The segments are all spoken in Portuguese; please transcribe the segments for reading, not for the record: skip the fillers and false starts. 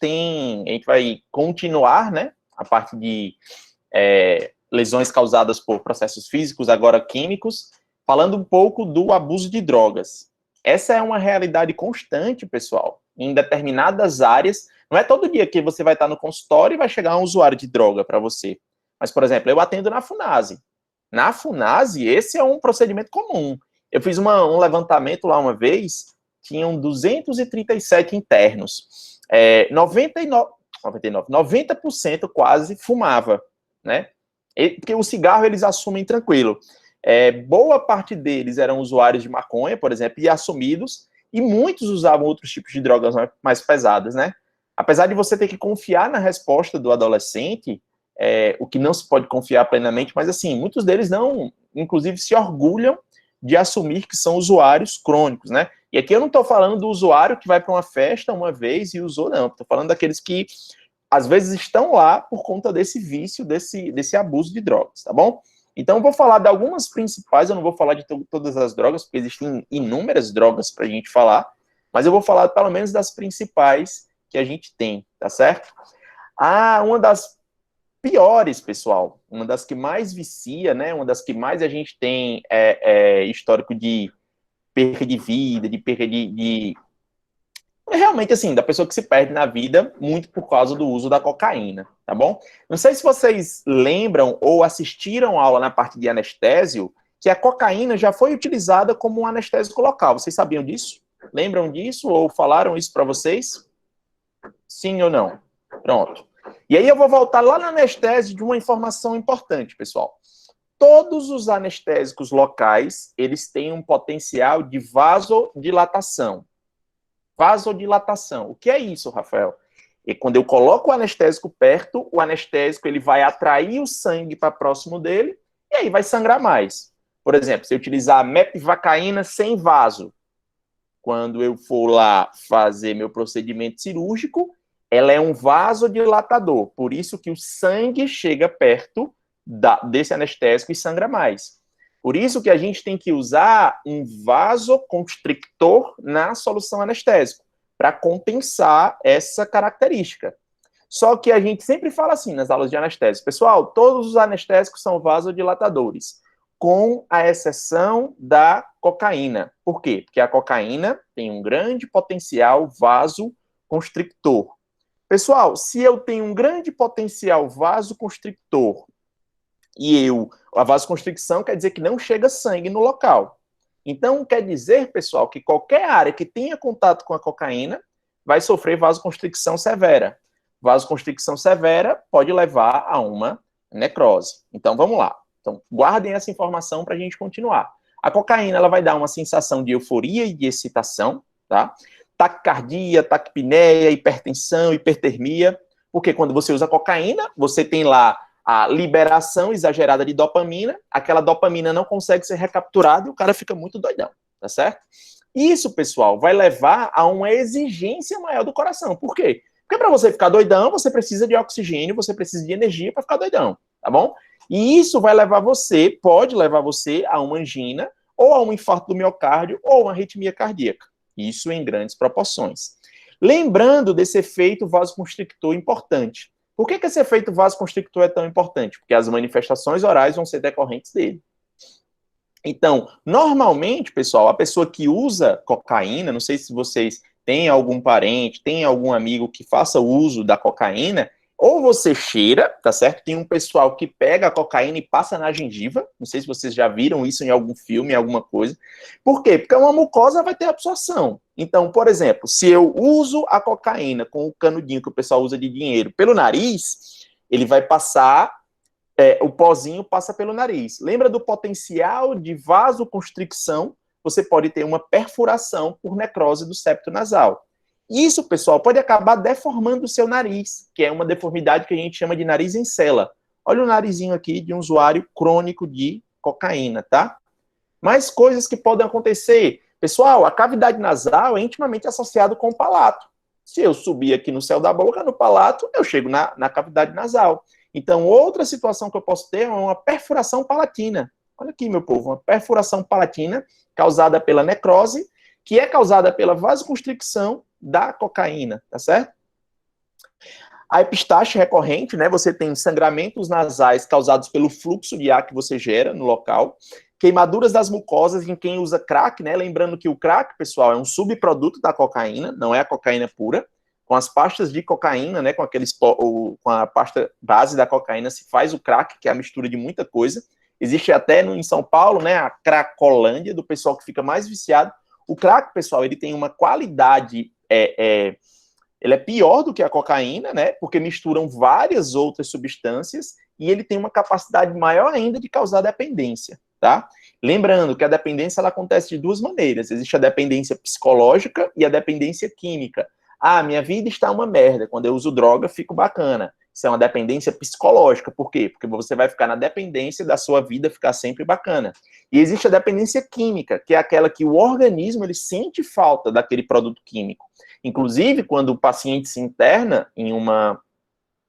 a gente vai continuar, né, a parte de lesões causadas por processos físicos, agora químicos, falando um pouco do abuso de drogas. Essa é uma realidade constante, pessoal, em determinadas áreas. Não é todo dia que você vai estar no consultório e vai chegar um usuário de droga para você. Mas, por exemplo, eu atendo na Funase. Na Funase, esse é um procedimento comum. Eu fiz um levantamento lá uma vez, tinham 237 internos. 90% quase fumava, né? Porque o cigarro eles assumem tranquilo. Boa parte deles eram usuários de maconha, por exemplo, e assumidos, e muitos usavam outros tipos de drogas mais pesadas, né? Apesar de você ter que confiar na resposta do adolescente, o que não se pode confiar plenamente, mas assim, muitos deles não, inclusive, se orgulham de assumir que são usuários crônicos, né? E aqui eu não estou falando do usuário que vai para uma festa uma vez e usou, não. Estou falando daqueles que, às vezes, estão lá por conta desse vício, desse abuso de drogas, tá bom? Então, eu vou falar de algumas principais, eu não vou falar de todas as drogas, porque existem inúmeras drogas para a gente falar, mas eu vou falar, pelo menos, das principais que a gente tem, tá certo? Uma das piores, pessoal, uma das que mais vicia, né, uma das que mais a gente tem histórico de perda de vida, de perda realmente, assim, da pessoa que se perde na vida muito por causa do uso da cocaína, tá bom? Não sei se vocês lembram ou assistiram aula na parte de anestésio, que a cocaína já foi utilizada como um anestésico local. Vocês sabiam disso? Lembram disso ou falaram isso para vocês? Sim ou não? Pronto. E aí eu vou voltar lá na anestésio de uma informação importante, pessoal. Todos os anestésicos locais, eles têm um potencial de vasodilatação. Vasodilatação. O que é isso, Rafael? E quando eu coloco o anestésico perto, o anestésico ele vai atrair o sangue para próximo dele e aí vai sangrar mais. Por exemplo, se eu utilizar a mepivacaína sem vaso, quando eu for lá fazer meu procedimento cirúrgico, ela é um vasodilatador. Por isso que o sangue chega perto desse anestésico e sangra mais. Por isso que a gente tem que usar um vasoconstrictor na solução anestésica, para compensar essa característica. Só que a gente sempre fala assim nas aulas de anestésico, pessoal, todos os anestésicos são vasodilatadores, com a exceção da cocaína. Por quê? Porque a cocaína tem um grande potencial vasoconstrictor. Pessoal, se eu tenho um grande potencial vasoconstrictor e a vasoconstricção quer dizer que não chega sangue no local. Então, quer dizer, pessoal, que qualquer área que tenha contato com a cocaína vai sofrer vasoconstricção severa. Vasoconstricção severa pode levar a uma necrose. Então, vamos lá. Então, guardem essa informação para a gente continuar. A cocaína ela vai dar uma sensação de euforia e de excitação, tá? Taquicardia, taquipneia, hipertensão, hipertermia, porque quando você usa cocaína, você tem lá a liberação exagerada de dopamina, aquela dopamina não consegue ser recapturada e o cara fica muito doidão, tá certo? Isso, pessoal, vai levar a uma exigência maior do coração. Por quê? Porque para você ficar doidão, você precisa de oxigênio, você precisa de energia para ficar doidão, tá bom? E isso vai levar você, pode levar você a uma angina, ou a um infarto do miocárdio, ou uma arritmia cardíaca. Isso em grandes proporções. Lembrando desse efeito vasoconstrictor importante. Por que esse efeito vasoconstrictor é tão importante? Porque as manifestações orais vão ser decorrentes dele. Então, normalmente, pessoal, a pessoa que usa cocaína, não sei se vocês têm algum parente, têm algum amigo que faça uso da cocaína, ou você cheira, tá certo? Tem um pessoal que pega a cocaína e passa na gengiva, não sei se vocês já viram isso em algum filme, em alguma coisa. Por quê? Porque uma mucosa vai ter absorção. Então, por exemplo, se eu uso a cocaína com o canudinho que o pessoal usa de dinheiro pelo nariz, ele vai passar, o pozinho passa pelo nariz. Lembra do potencial de vasoconstricção? Você pode ter uma perfuração por necrose do septo nasal. Isso, pessoal, pode acabar deformando o seu nariz, que é uma deformidade que a gente chama de nariz em cela. Olha o narizinho aqui de um usuário crônico de cocaína, tá? Mais coisas que podem acontecer. Pessoal, a cavidade nasal é intimamente associada com o palato. Se eu subir aqui no céu da boca, no palato, eu chego na cavidade nasal. Então, outra situação que eu posso ter é uma perfuração palatina. Olha aqui, meu povo, uma perfuração palatina causada pela necrose, que é causada pela vasoconstricção da cocaína, tá certo? A epistaxe recorrente, né? Você tem sangramentos nasais causados pelo fluxo de ar que você gera no local, queimaduras das mucosas em quem usa crack, né? Lembrando que o crack, pessoal, é um subproduto da cocaína, não é a cocaína pura. Com as pastas de cocaína, né? Com a pasta base da cocaína se faz o crack, que é a mistura de muita coisa. Existe até em São Paulo, né? A cracolândia, do pessoal que fica mais viciado. O crack, pessoal, ele tem uma qualidade ele é pior do que a cocaína, né? Porque misturam várias outras substâncias e ele tem uma capacidade maior ainda de causar dependência, tá? Lembrando que a dependência ela acontece de duas maneiras. Existe a dependência psicológica e a dependência química. Ah, minha vida está uma merda. Quando eu uso droga, fico bacana. Isso é uma dependência psicológica. Por quê? Porque você vai ficar na dependência da sua vida ficar sempre bacana. E existe a dependência química, que é aquela que o organismo ele sente falta daquele produto químico. Inclusive, quando o paciente se interna em uma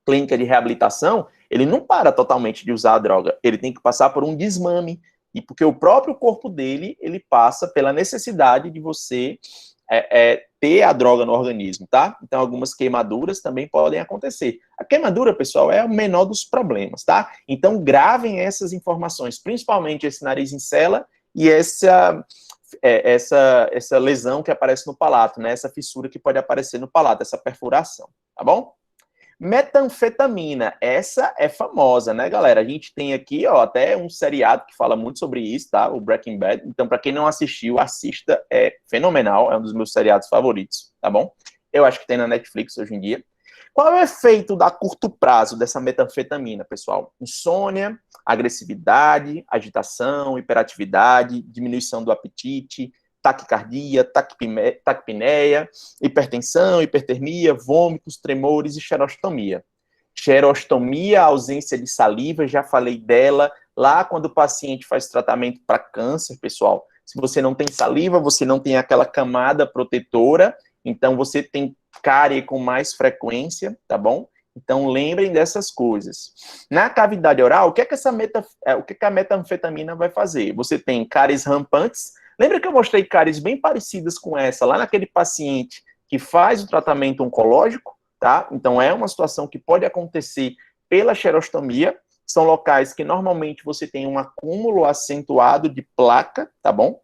clínica de reabilitação, ele não para totalmente de usar a droga, ele tem que passar por um desmame, e porque o próprio corpo dele, ele passa pela necessidade de você ter a droga no organismo, tá? Então, algumas queimaduras também podem acontecer. A queimadura, pessoal, é o menor dos problemas, tá? Então, gravem essas informações, principalmente esse nariz em cela e essa lesão que aparece no palato, né? Essa fissura que pode aparecer no palato, essa perfuração, tá bom? Metanfetamina, essa é famosa, né, galera? A gente tem aqui, ó, até um seriado que fala muito sobre isso, tá? O Breaking Bad. Então, para quem não assistiu, assista, é fenomenal, é um dos meus seriados favoritos, tá bom? Eu acho que tem na Netflix hoje em dia. Qual é o efeito da curto prazo dessa metanfetamina, pessoal? Insônia, agressividade, agitação, hiperatividade, diminuição do apetite, taquicardia, taquipneia, hipertensão, hipertermia, vômitos, tremores e xerostomia. Xerostomia, ausência de saliva, já falei dela lá quando o paciente faz tratamento para câncer, pessoal. Se você não tem saliva, você não tem aquela camada protetora, então você tem cárie com mais frequência, tá bom? Então lembrem dessas coisas. Na cavidade oral, o que a metanfetamina vai fazer? Você tem cáries rampantes. Lembra que eu mostrei cáries bem parecidas com essa lá naquele paciente que faz o tratamento oncológico, tá? Então é uma situação que pode acontecer pela xerostomia. São locais que normalmente você tem um acúmulo acentuado de placa, tá bom?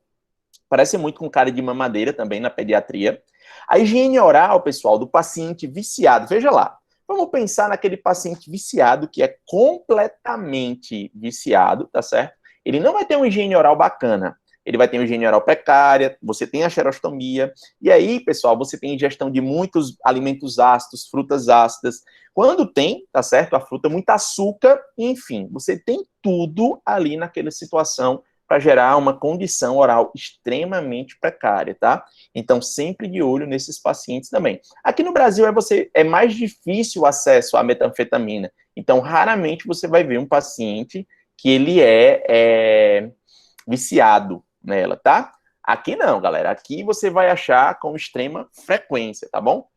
Parece muito com cárie de mamadeira também na pediatria. A higiene oral, pessoal, do paciente viciado. Veja lá. Vamos pensar naquele paciente viciado que é completamente viciado, tá certo? Ele não vai ter uma higiene oral bacana. Ele vai ter uma higiene oral precária, você tem a xerostomia, e aí, pessoal, você tem ingestão de muitos alimentos ácidos, frutas ácidas. Quando tem, tá certo, a fruta, muito açúcar, enfim, você tem tudo ali naquela situação para gerar uma condição oral extremamente precária, tá? Então, sempre de olho nesses pacientes também. Aqui no Brasil é mais difícil o acesso à metanfetamina, então, raramente você vai ver um paciente que ele é viciado nela, tá? Aqui não, galera. Aqui você vai achar com extrema frequência, tá bom?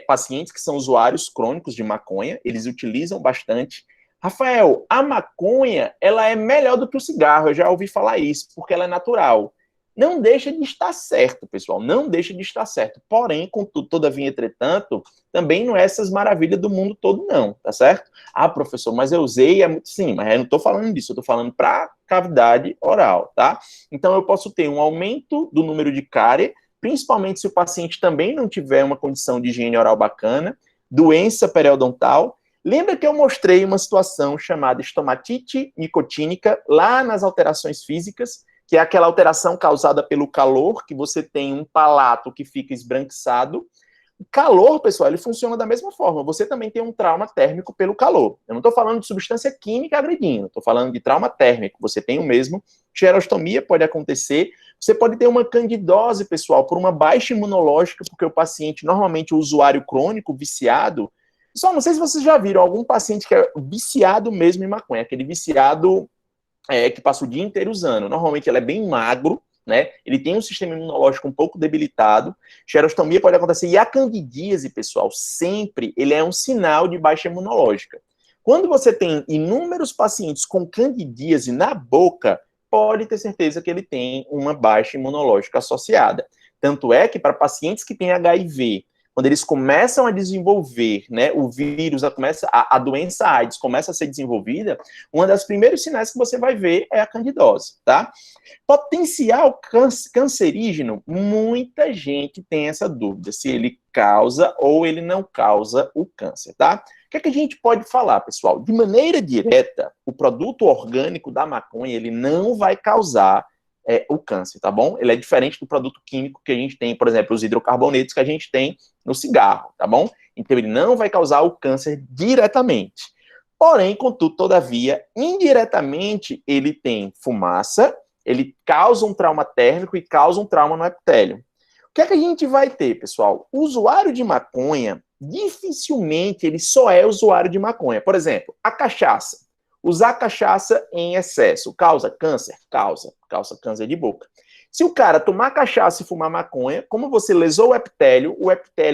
Pacientes que são usuários crônicos de maconha, eles utilizam bastante. Rafael, a maconha, ela é melhor do que o cigarro, eu já ouvi falar isso, porque ela é natural. Não deixa de estar certo, pessoal, não deixa de estar certo. Porém, contudo, todavia, entretanto, também não é essas maravilhas do mundo todo, não, tá certo? Ah, professor, mas eu usei, sim, mas eu não estou falando disso, eu estou falando para cavidade oral, tá? Então, eu posso ter um aumento do número de cárie, principalmente se o paciente também não tiver uma condição de higiene oral bacana, doença periodontal. Lembra que eu mostrei uma situação chamada estomatite nicotínica lá nas alterações físicas, que é aquela alteração causada pelo calor, que você tem um palato que fica esbranquiçado. O calor, pessoal, ele funciona da mesma forma. Você também tem um trauma térmico pelo calor. Eu não estou falando de substância química agredindo, estou falando de trauma térmico. Você tem o mesmo. Xerostomia pode acontecer. Você pode ter uma candidose, pessoal, por uma baixa imunológica, porque o paciente, normalmente o usuário crônico, viciado, só não sei se vocês já viram algum paciente que é viciado mesmo em maconha, aquele viciado que passa o dia inteiro usando. Normalmente ele é bem magro, né? Ele tem um sistema imunológico um pouco debilitado. Xerostomia pode acontecer. E a candidíase, pessoal, sempre ele é um sinal de baixa imunológica. Quando você tem inúmeros pacientes com candidíase na boca, pode ter certeza que ele tem uma baixa imunológica associada. Tanto é que para pacientes que têm HIV quando eles começam a desenvolver, né, o vírus, a doença AIDS começa a ser desenvolvida, uma das primeiros sinais que você vai ver é a candidose, tá? Potencial cancerígeno, muita gente tem essa dúvida, se ele causa ou ele não causa o câncer, tá? O que é que a gente pode falar, pessoal? De maneira direta, o produto orgânico da maconha, ele não vai causar o câncer, tá bom? Ele é diferente do produto químico que a gente tem, por exemplo, os hidrocarbonetos que a gente tem no cigarro, tá bom? Então, ele não vai causar o câncer diretamente. Porém, contudo, todavia, indiretamente, ele tem fumaça, ele causa um trauma térmico e causa um trauma no epitélio. O que é que a gente vai ter, pessoal? O usuário de maconha, dificilmente ele só é usuário de maconha. Por exemplo, a cachaça. Usar cachaça em excesso causa câncer? Causa câncer de boca. Se o cara tomar cachaça e fumar maconha, como você lesou o epitélio,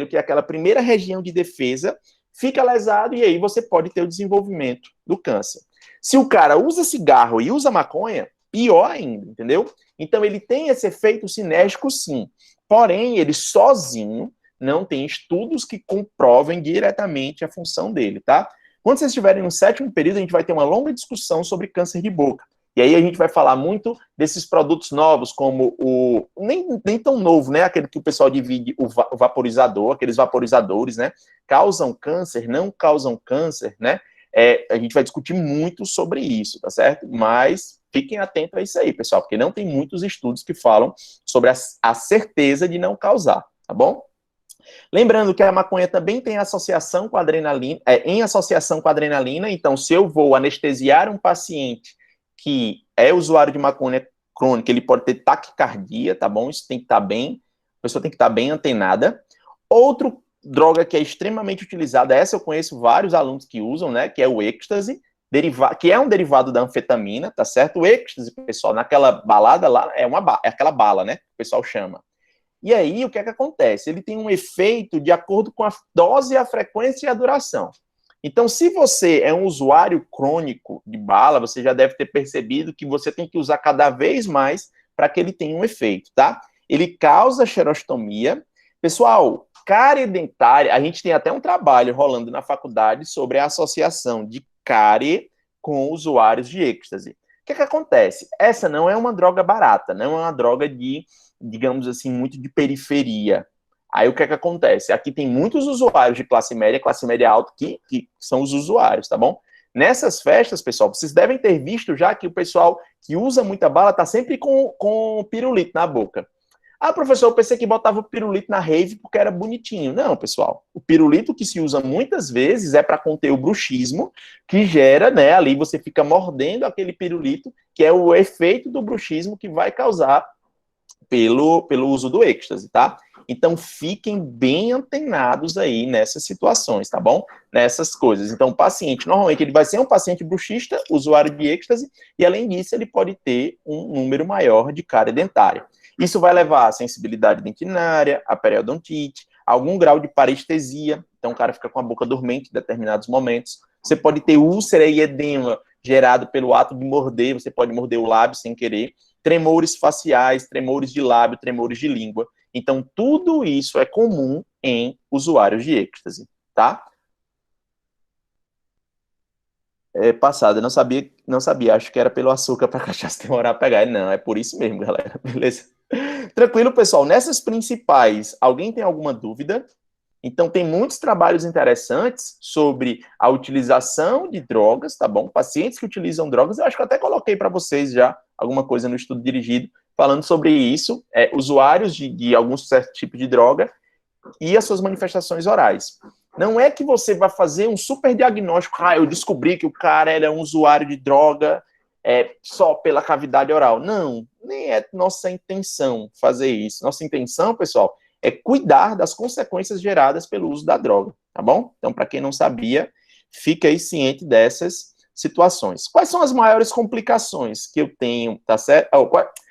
que é aquela primeira região de defesa, fica lesado e aí você pode ter o desenvolvimento do câncer. Se o cara usa cigarro e usa maconha, pior ainda, entendeu? Então ele tem esse efeito sinérgico sim, porém ele sozinho não tem estudos que comprovem diretamente a função dele, tá? Quando vocês estiverem no 7º período, a gente vai ter uma longa discussão sobre câncer de boca. E aí a gente vai falar muito desses produtos novos, como o... Nem tão novo, né? Aquele que o pessoal divide o vaporizador, aqueles vaporizadores, né? Causam câncer, não causam câncer, né? A gente vai discutir muito sobre isso, tá certo? Mas fiquem atentos a isso aí, pessoal, porque não tem muitos estudos que falam sobre a certeza de não causar, tá bom? Lembrando que a maconha também tem associação com a adrenalina, em associação com a adrenalina, então se eu vou anestesiar um paciente que é usuário de maconha crônica, ele pode ter taquicardia, tá bom? Isso tem que estar bem, a pessoa tem que estar bem antenada. Outra droga que é extremamente utilizada, essa eu conheço vários alunos que usam, né, que é o êxtase, que é um derivado da anfetamina, tá certo? O êxtase, pessoal, naquela balada lá, é aquela bala, né, que o pessoal chama. E aí, o que é que acontece? Ele tem um efeito de acordo com a dose, a frequência e a duração. Então, se você é um usuário crônico de bala, você já deve ter percebido que você tem que usar cada vez mais para que ele tenha um efeito, tá? Ele causa xerostomia. Pessoal, cárie dentária, a gente tem até um trabalho rolando na faculdade sobre a associação de cárie com usuários de êxtase. O que é que acontece? Essa não é uma droga barata, não é uma droga de, digamos assim, muito de periferia. Aí o que é que acontece? Aqui tem muitos usuários de classe média alta, que são os usuários, tá bom? Nessas festas, pessoal, vocês devem ter visto já que o pessoal que usa muita bala tá sempre com pirulito na boca. Ah, professor, eu pensei que botava o pirulito na rave porque era bonitinho. Não, pessoal. O pirulito que se usa muitas vezes é para conter o bruxismo, que gera, né, ali você fica mordendo aquele pirulito, que é o efeito do bruxismo que vai causar pelo uso do êxtase, tá? Então, fiquem bem antenados aí nessas situações, tá bom? Nessas coisas. Então, o paciente, normalmente, ele vai ser um paciente bruxista, usuário de êxtase, e, além disso, ele pode ter um número maior de cárie dentária. Isso vai levar a sensibilidade dentinária, a periodontite, algum grau de parestesia, então o cara fica com a boca dormente em determinados momentos. Você pode ter úlcera e edema gerado pelo ato de morder, você pode morder o lábio sem querer, tremores faciais, tremores de lábio, tremores de língua. Então, tudo isso é comum em usuários de êxtase, tá? Passada, não sabia, acho que era pelo açúcar para a cachaça demorar a pegar. Não, é por isso mesmo, galera, beleza? Tranquilo, pessoal, nessas principais, alguém tem alguma dúvida? Então, tem muitos trabalhos interessantes sobre a utilização de drogas, tá bom? Pacientes que utilizam drogas, eu acho que eu até coloquei para vocês já alguma coisa no estudo dirigido, falando sobre isso, usuários de algum certo tipo de droga e as suas manifestações orais. Não é que você vai fazer um super diagnóstico, eu descobri que o cara é um usuário de droga só pela cavidade oral. Não, nem é nossa intenção fazer isso. Nossa intenção, pessoal, é cuidar das consequências geradas pelo uso da droga, tá bom? Então, para quem não sabia, fica aí ciente dessas situações. Quais são as maiores complicações que eu tenho, tá certo?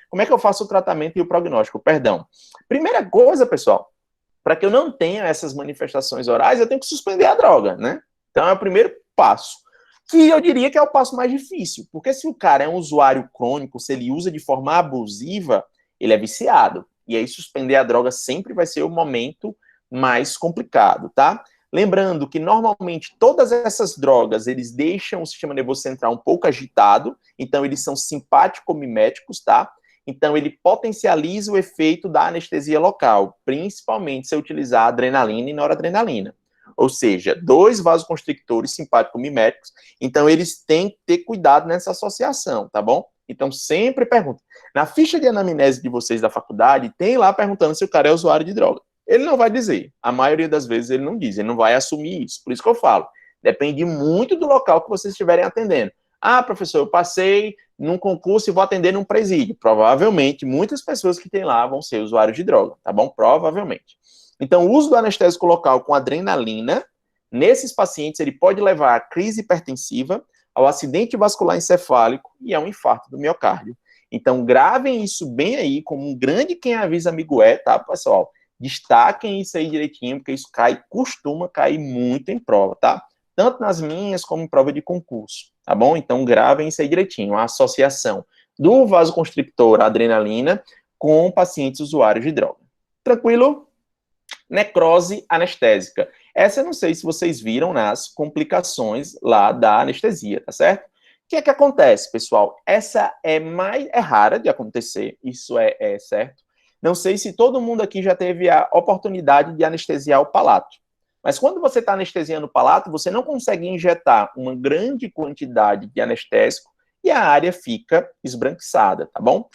Como é que eu faço o tratamento e o prognóstico? Perdão. Primeira coisa, pessoal, para que eu não tenha essas manifestações orais, eu tenho que suspender a droga, né? Então, é o primeiro passo, que eu diria que é o passo mais difícil, porque se o cara é um usuário crônico, se ele usa de forma abusiva, ele é viciado. E aí, suspender a droga sempre vai ser o momento mais complicado, tá? Lembrando que normalmente todas essas drogas, eles deixam o sistema nervoso central um pouco agitado, então eles são simpático-miméticos, tá? Então ele potencializa o efeito da anestesia local, principalmente se eu utilizar adrenalina e noradrenalina. Ou seja, dois vasoconstrictores simpático-miméticos, então eles têm que ter cuidado nessa associação, tá bom? Então sempre pergunta. Na ficha de anamnese de vocês da faculdade, tem lá perguntando se o cara é usuário de droga. Ele não vai dizer. A maioria das vezes ele não diz, ele não vai assumir isso. Por isso que eu falo. Depende muito do local que vocês estiverem atendendo. Ah, professor, eu passei num concurso e vou atender num presídio. Provavelmente, muitas pessoas que tem lá vão ser usuários de droga, tá bom? Provavelmente. Então, o uso do anestésico local com adrenalina, nesses pacientes, ele pode levar à crise hipertensiva, ao acidente vascular encefálico e a um infarto do miocárdio. Então, gravem isso bem aí, como um grande quem avisa amigo é, tá, pessoal? Destaquem isso aí direitinho, porque isso costuma cair muito em prova, tá? Tanto nas minhas como em prova de concurso, tá bom? Então, gravem isso aí direitinho, a associação do vasoconstrictor adrenalina com pacientes usuários de droga. Tranquilo? Necrose anestésica. Essa eu não sei se vocês viram nas complicações lá da anestesia, tá certo? O que é que acontece, pessoal? Essa é rara de acontecer, isso é certo. Não sei se todo mundo aqui já teve a oportunidade de anestesiar o palato. Mas quando você está anestesiando o palato, você não consegue injetar uma grande quantidade de anestésico e a área fica esbranquiçada, tá bom? O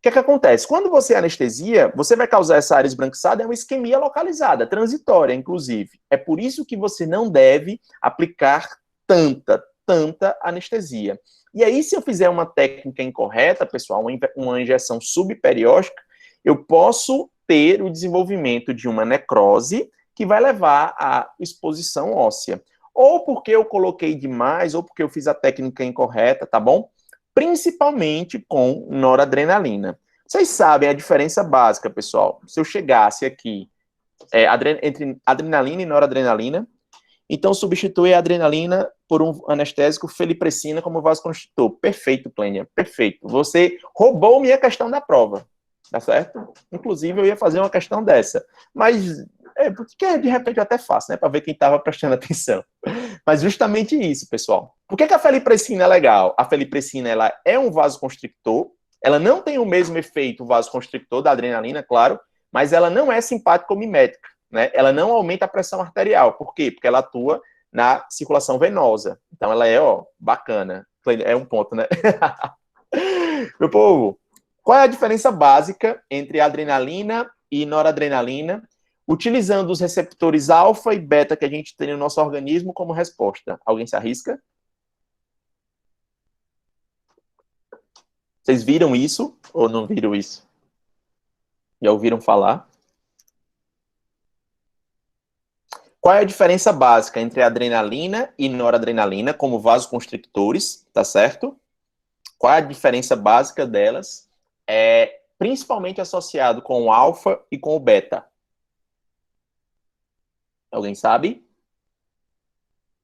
que é que acontece? Quando você anestesia, você vai causar essa área esbranquiçada, é uma isquemia localizada, transitória, inclusive. É por isso que você não deve aplicar tanta anestesia. E aí, se eu fizer uma técnica incorreta, pessoal, uma injeção subperióstica, eu posso ter o desenvolvimento de uma necrose que vai levar à exposição óssea. Ou porque eu coloquei demais, ou porque eu fiz a técnica incorreta, tá bom? Principalmente com noradrenalina. Vocês sabem a diferença básica, pessoal. Se eu chegasse aqui entre adrenalina e noradrenalina, então substitui a adrenalina por um anestésico felipressina como vasoconstritor. Perfeito, Plênia, perfeito. Você roubou minha questão da prova, tá certo? Inclusive, eu ia fazer uma questão dessa. Mas, porque de repente eu até faço, né? Para ver quem estava prestando atenção. Mas justamente isso, pessoal. Por que a felipressina é legal? A felipressina, ela é um vasoconstrictor, ela não tem o mesmo efeito vasoconstrictor da adrenalina, claro, mas ela não é simpático-mimética, né? Ela não aumenta a pressão arterial. Por quê? Porque ela atua na circulação venosa. Então ela é, bacana. É um ponto, né? Meu povo, qual é a diferença básica entre adrenalina e noradrenalina, utilizando os receptores alfa e beta que a gente tem no nosso organismo como resposta? Alguém se arrisca? Vocês viram isso ou não viram isso? Já ouviram falar? Qual é a diferença básica entre adrenalina e noradrenalina como vasoconstrictores, tá certo? Qual é a diferença básica delas? É principalmente associado com o alfa e com o beta. Alguém sabe?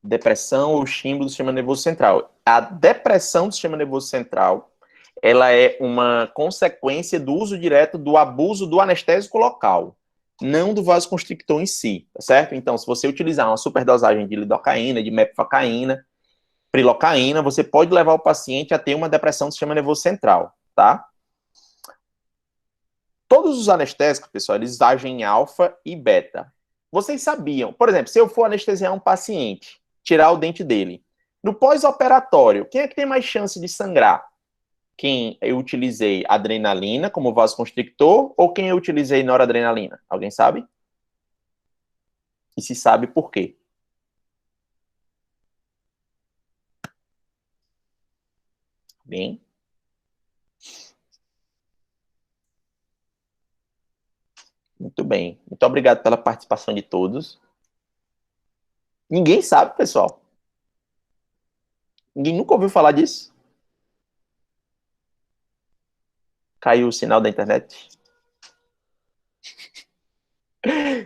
Depressão ou estímulo do sistema nervoso central. A depressão do sistema nervoso central, ela é uma consequência do uso direto do abuso do anestésico local, não do vasoconstrictor em si, tá certo? Então, se você utilizar uma superdosagem de lidocaína, de mepivacaína, prilocaína, você pode levar o paciente a ter uma depressão do sistema nervoso central, tá? Todos os anestésicos, pessoal, eles agem em alfa e beta. Vocês sabiam, por exemplo, se eu for anestesiar um paciente, tirar o dente dele, no pós-operatório, quem é que tem mais chance de sangrar? Quem eu utilizei adrenalina como vasoconstrictor ou quem eu utilizei noradrenalina? Alguém sabe? E se sabe por quê? Bem, muito bem. Muito obrigado pela participação de todos. Ninguém sabe, pessoal. Ninguém nunca ouviu falar disso. Caiu o sinal da internet.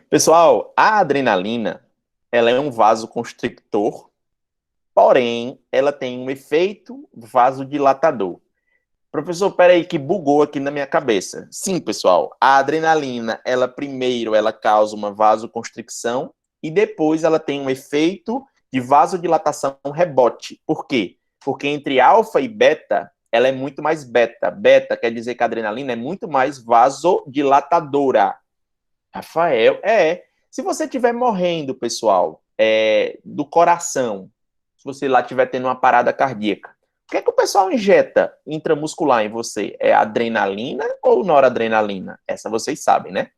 Pessoal, a adrenalina, ela é um vasoconstrictor, porém, ela tem um efeito vasodilatador. Professor, peraí, que bugou aqui na minha cabeça. Sim, pessoal, a adrenalina, ela primeiro, ela causa uma vasoconstricção e depois ela tem um efeito de vasodilatação rebote. Por quê? Porque entre alfa e beta, ela é muito mais beta. Beta quer dizer que a adrenalina é muito mais vasodilatadora. Rafael, se você estiver morrendo, pessoal, do coração, se você lá estiver tendo uma parada cardíaca, o que é que o pessoal injeta intramuscular em você? É adrenalina ou noradrenalina? Essa vocês sabem, né?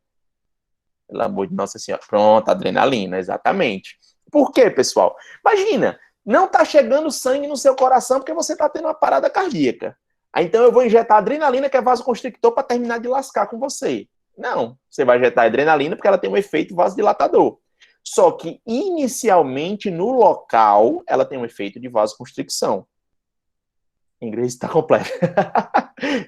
Pelo amor de Nossa Senhora. Pronto, adrenalina, exatamente. Por quê, pessoal? Imagina, não tá chegando sangue no seu coração porque você tá tendo uma parada cardíaca. Aí, então eu vou injetar adrenalina, que é vasoconstrictor, para terminar de lascar com você. Não, você vai injetar adrenalina porque ela tem um efeito vasodilatador. Só que, inicialmente, no local, ela tem um efeito de vasoconstricção. Em inglês está completo.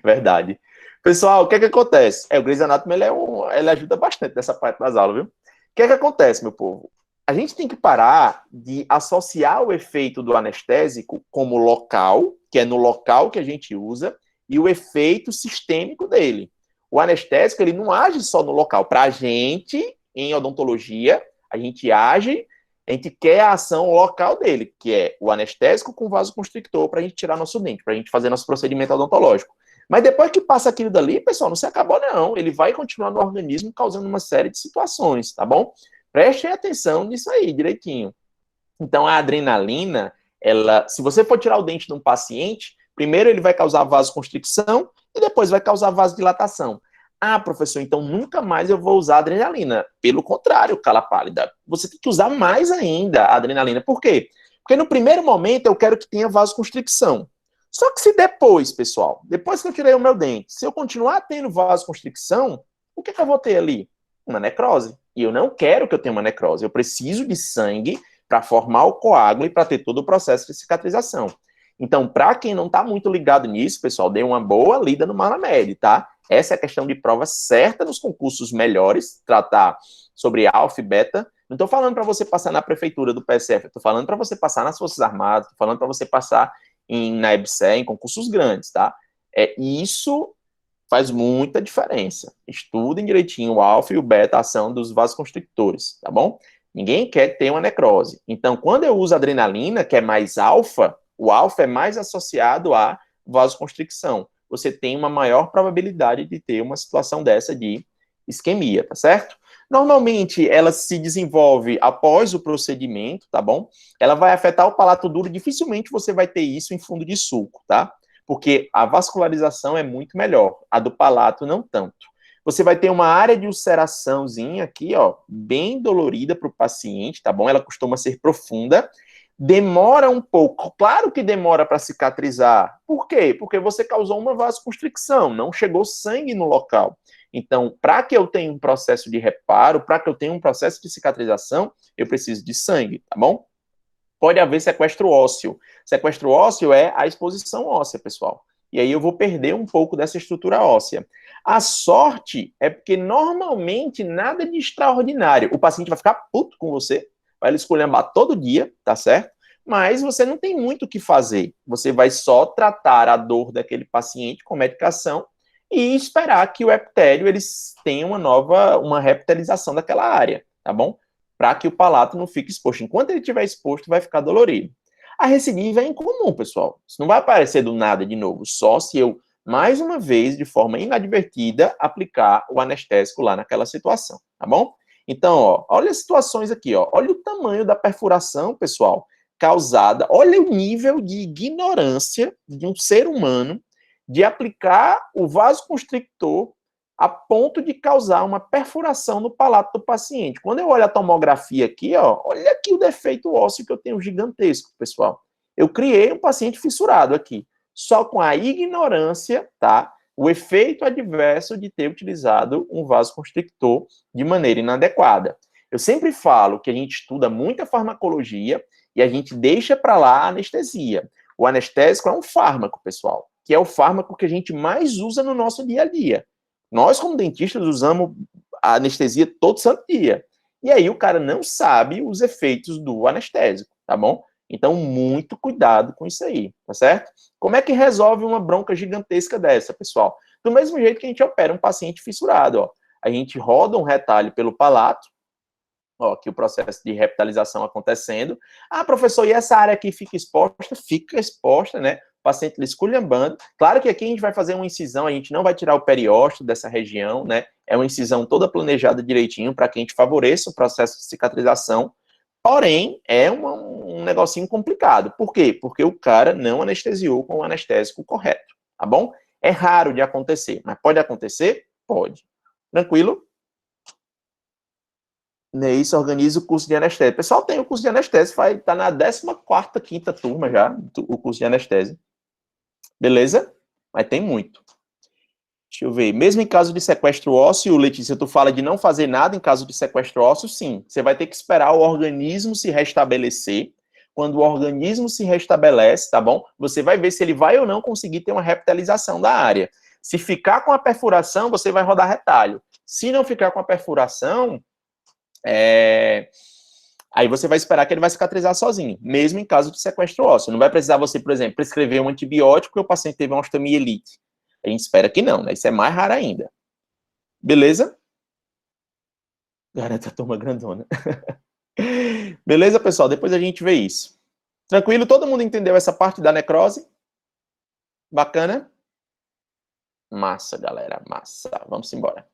Verdade. Pessoal, o que é que acontece? O Grey's Anatomy, ele ajuda bastante nessa parte das aulas, viu? O que é que acontece, meu povo? A gente tem que parar de associar o efeito do anestésico como local, que é no local que a gente usa, e o efeito sistêmico dele. O anestésico, ele não age só no local. Para a gente, em odontologia, a gente quer a ação local dele, que é o anestésico com vasoconstrictor para a gente tirar nosso dente, para a gente fazer nosso procedimento odontológico. Mas depois que passa aquilo dali, pessoal, não se acabou não. Ele vai continuar no organismo causando uma série de situações, tá bom? Prestem atenção nisso aí, direitinho. Então, a adrenalina, se você for tirar o dente de um paciente, primeiro ele vai causar vasoconstricção e depois vai causar vasodilatação. Ah, professor, então nunca mais eu vou usar adrenalina. Pelo contrário, cala pálida. Você tem que usar mais ainda a adrenalina. Por quê? Porque no primeiro momento eu quero que tenha vasoconstricção. Só que se depois, pessoal, depois que eu tirei o meu dente, se eu continuar tendo vasoconstricção, o que eu vou ter ali? Uma necrose. E eu não quero que eu tenha uma necrose. Eu preciso de sangue para formar o coágulo e para ter todo o processo de cicatrização. Então, para quem não está muito ligado nisso, pessoal, dê uma boa lida no Malamed, tá? Essa é a questão de prova certa nos concursos melhores, tratar sobre alfa e beta. Não estou falando para você passar na prefeitura do PSF, estou falando para você passar nas Forças Armadas, estou falando para você passar na EBSE, em concursos grandes, tá? Isso faz muita diferença. Estudem direitinho o alfa e o beta, a ação dos vasoconstrictores, tá bom? Ninguém quer ter uma necrose. Então, quando eu uso adrenalina, que é mais alfa, o alfa é mais associado à vasoconstricção. Você tem uma maior probabilidade de ter uma situação dessa de isquemia, tá certo? Normalmente, ela se desenvolve após o procedimento, tá bom? Ela vai afetar o palato duro, dificilmente você vai ter isso em fundo de sulco, tá? Porque a vascularização é muito melhor, a do palato não tanto. Você vai ter uma área de ulceraçãozinha aqui, ó, bem dolorida para o paciente, tá bom? Ela costuma ser profunda, demora um pouco, claro que demora para cicatrizar. Por quê? Porque você causou uma vasoconstricção, não chegou sangue no local. Então, para que eu tenha um processo de reparo, para que eu tenha um processo de cicatrização, eu preciso de sangue, tá bom? Pode haver sequestro ósseo. Sequestro ósseo é a exposição óssea, pessoal. E aí eu vou perder um pouco dessa estrutura óssea. A sorte é porque normalmente nada de extraordinário. O paciente vai ficar puto com você, vai lhe esculhambar todo dia, tá certo? Mas você não tem muito o que fazer. Você vai só tratar a dor daquele paciente com medicação e esperar que o epitélio eles tenham uma reptilização daquela área, tá bom? Para que o palato não fique exposto. Enquanto ele estiver exposto, vai ficar dolorido. A recidiva é incomum, pessoal. Isso não vai aparecer do nada de novo, só se eu, mais uma vez, de forma inadvertida, aplicar o anestésico lá naquela situação, tá bom? Então, ó, olha as situações aqui, ó. Olha o tamanho da perfuração, pessoal, causada. Olha o nível de ignorância de um ser humano de aplicar o vasoconstrictor a ponto de causar uma perfuração no palato do paciente. Quando eu olho a tomografia aqui, ó, olha aqui o defeito ósseo que eu tenho gigantesco, pessoal. Eu criei um paciente fissurado aqui, só com a ignorância, tá? O efeito adverso de ter utilizado um vasoconstrictor de maneira inadequada. Eu sempre falo que a gente estuda muita farmacologia e a gente deixa para lá a anestesia. O anestésico é um fármaco, pessoal, que é o fármaco que a gente mais usa no nosso dia a dia. Nós, como dentistas, usamos a anestesia todo santo dia. E aí o cara não sabe os efeitos do anestésico, tá bom? Então, muito cuidado com isso aí, tá certo? Como é que resolve uma bronca gigantesca dessa, pessoal? Do mesmo jeito que a gente opera um paciente fissurado, ó. A gente roda um retalho pelo palato, ó, aqui o processo de repitalização acontecendo. Ah, professor, e essa área aqui fica exposta? Fica exposta, né? O paciente esculhambando. Claro que aqui a gente vai fazer uma incisão, a gente não vai tirar o periósteo dessa região, né? É uma incisão toda planejada direitinho para que a gente favoreça o processo de cicatrização. Porém, é um negocinho complicado. Por quê? Porque o cara não anestesiou com o anestésico correto, tá bom? É raro de acontecer, mas pode acontecer? Pode. Tranquilo? Isso organiza o curso de anestesia. O pessoal tem o curso de anestesia, tá na 14ª, 15ª turma já, o curso de anestesia. Beleza? Mas tem muito. Deixa eu ver. Mesmo em caso de sequestro ósseo, Letícia, tu fala de não fazer nada em caso de sequestro ósseo, sim. Você vai ter que esperar o organismo se restabelecer. Quando o organismo se restabelece, tá bom? Você vai ver se ele vai ou não conseguir ter uma repitalização da área. Se ficar com a perfuração, você vai rodar retalho. Se não ficar com a perfuração, aí você vai esperar que ele vai cicatrizar sozinho, mesmo em caso de sequestro ósseo. Não vai precisar você, por exemplo, prescrever um antibiótico porque o paciente teve uma ostomia elite. A gente espera que não, né? Isso é mais raro ainda. Beleza? Garanta a turma grandona. Beleza, pessoal? Depois a gente vê isso. Tranquilo? Todo mundo entendeu essa parte da necrose? Bacana? Massa, galera, massa. Vamos embora.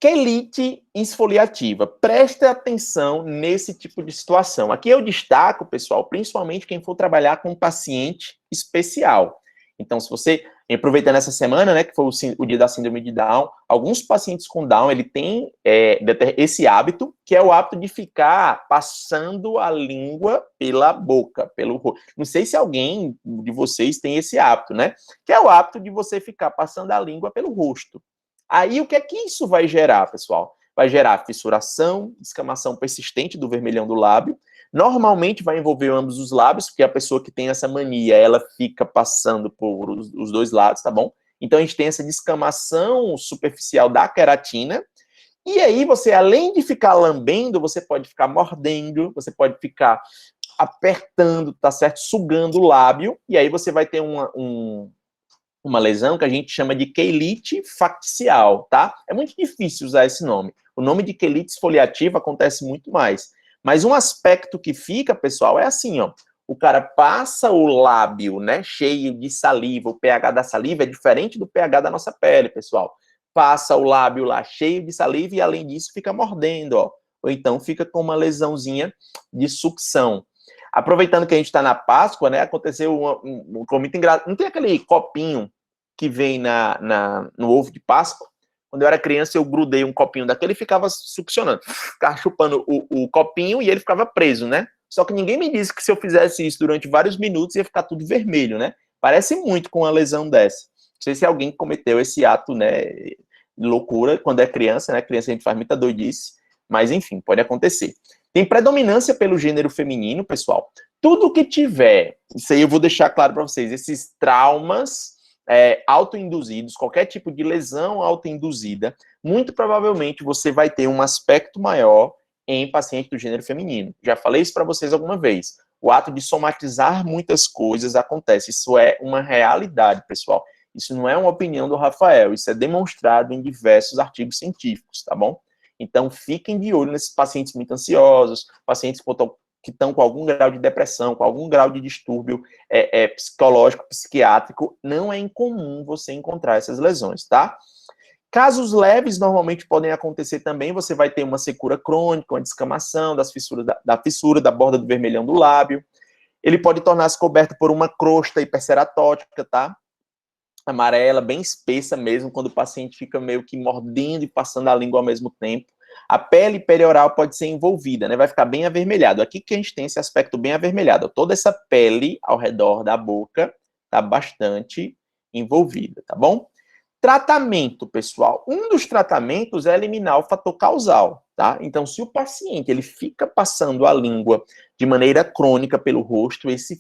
Quelite esfoliativa. Preste atenção nesse tipo de situação. Aqui eu destaco, pessoal, principalmente quem for trabalhar com um paciente especial. Então, se você, aproveitando essa semana, né, que foi o dia da síndrome de Down, alguns pacientes com Down, ele tem esse hábito, que é o hábito de ficar passando a língua pela boca, pelo rosto. Não sei se alguém de vocês tem esse hábito, né? Que é o hábito de você ficar passando a língua pelo rosto. Aí, o que é que isso vai gerar, pessoal? Vai gerar fissuração, descamação persistente do vermelhão do lábio. Normalmente vai envolver ambos os lábios, porque a pessoa que tem essa mania, ela fica passando por os dois lados, tá bom? Então, a gente tem essa descamação superficial da queratina. E aí, você, além de ficar lambendo, você pode ficar mordendo, você pode ficar apertando, tá certo? Sugando o lábio. E aí, você vai ter uma lesão que a gente chama de quelite facial, tá? É muito difícil usar esse nome. O nome de quelite esfoliativa acontece muito mais. Mas um aspecto que fica, pessoal, é assim, ó. O cara passa o lábio, né, cheio de saliva. O pH da saliva é diferente do pH da nossa pele, pessoal. Passa o lábio lá cheio de saliva e, além disso, fica mordendo, ó. Ou então fica com uma lesãozinha de sucção. Aproveitando que a gente está na Páscoa, né, aconteceu um muito engraçado. Não tem aquele copinho que vem no ovo de Páscoa? Quando eu era criança, eu grudei um copinho daquele e ficava succionando. Ficava chupando o copinho e ele ficava preso, né? Só que ninguém me disse que se eu fizesse isso durante vários minutos ia ficar tudo vermelho, né? Parece muito com uma lesão dessa. Não sei se alguém cometeu esse ato, né, de loucura quando é criança, né? Criança a gente faz muita doidice, mas enfim, pode acontecer. Tem predominância pelo gênero feminino, pessoal. Tudo que tiver, isso aí eu vou deixar claro para vocês, esses traumas autoinduzidos, qualquer tipo de lesão autoinduzida, muito provavelmente você vai ter um aspecto maior em paciente do gênero feminino. Já falei isso para vocês alguma vez. O ato de somatizar muitas coisas acontece. Isso é uma realidade, pessoal. Isso não é uma opinião do Rafael, isso é demonstrado em diversos artigos científicos, tá bom? Então, fiquem de olho nesses pacientes muito ansiosos, pacientes que estão com algum grau de depressão, com algum grau de distúrbio psicológico, psiquiátrico. Não é incomum você encontrar essas lesões, tá? Casos leves normalmente podem acontecer também. Você vai ter uma secura crônica, uma descamação da fissura da borda do vermelhão do lábio. Ele pode tornar-se coberto por uma crosta hiperceratótica, tá? Amarela, bem espessa mesmo, quando o paciente fica meio que mordendo e passando a língua ao mesmo tempo. A pele perioral pode ser envolvida, né? Vai ficar bem avermelhado. Aqui que a gente tem esse aspecto bem avermelhado. Toda essa pele ao redor da boca tá bastante envolvida, tá bom? Tratamento, pessoal. Um dos tratamentos é eliminar o fator causal, tá? Então, se o paciente ele fica passando a língua de maneira crônica pelo rosto, isso